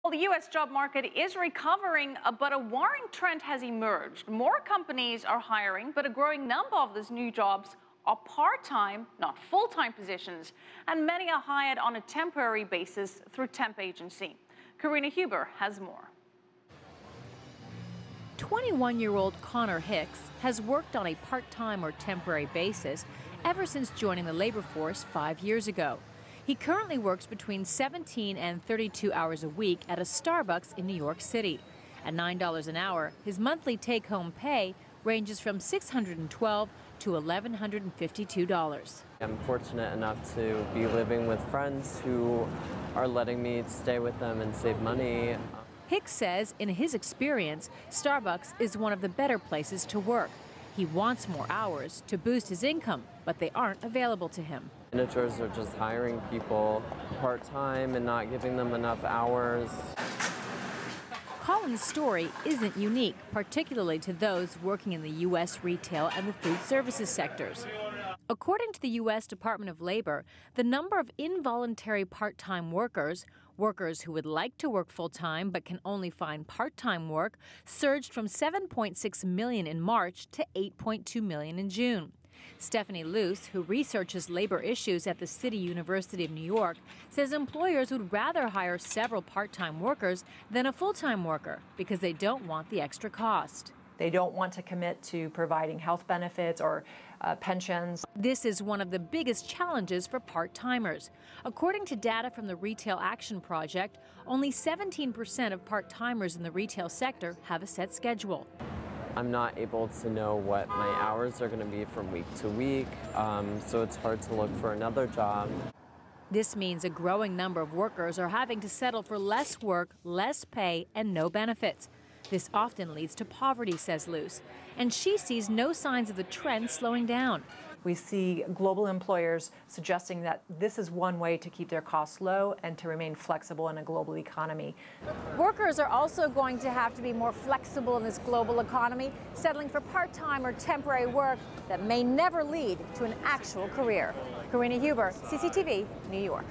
Well, the U.S. job market is recovering, but a worrying trend has emerged. More companies are hiring, but a growing number of these new jobs are part-time, not full-time positions, and many are hired on a temporary basis through temp agency. Karina Huber has more. 21-year-old Connor Hicks has worked on a part-time or temporary basis ever since joining the labor force 5 years ago. He currently works between 17 and 32 hours a week at a Starbucks in New York City. At $9 an hour, his monthly take-home pay ranges from $612 to $1,152. I'm fortunate enough to be living with friends who are letting me stay with them and save money. Hicks says, in his experience, Starbucks is one of the better places to work. He wants more hours to boost his income, but they aren't available to him. Managers are just hiring people part-time and not giving them enough hours. Colin's story isn't unique, particularly to those working in the U.S. retail and the food services sectors. According to the U.S. Department of Labor, the number of involuntary part-time workers who would like to work full-time but can only find part-time work, surged from 7.6 million in March to 8.2 million in June. Stephanie Luce, who researches labor issues at the City University of New York, says employers would rather hire several part-time workers than a full-time worker because they don't want the extra cost. They don't want to commit to providing health benefits or pensions. This is one of the biggest challenges for part-timers. According to data from the Retail Action Project, only 17% of part-timers in the retail sector have a set schedule. I'm not able to know what my hours are going to be from week to week, so it's hard to look for another job. This means a growing number of workers are having to settle for less work, less pay, and no benefits. This often leads to poverty, says Luce, and she sees no signs of the trend slowing down. We see global employers suggesting that this is one way to keep their costs low and to remain flexible in a global economy. Workers are also going to have to be more flexible in this global economy, settling for part-time or temporary work that may never lead to an actual career. Karina Huber, CCTV, New York.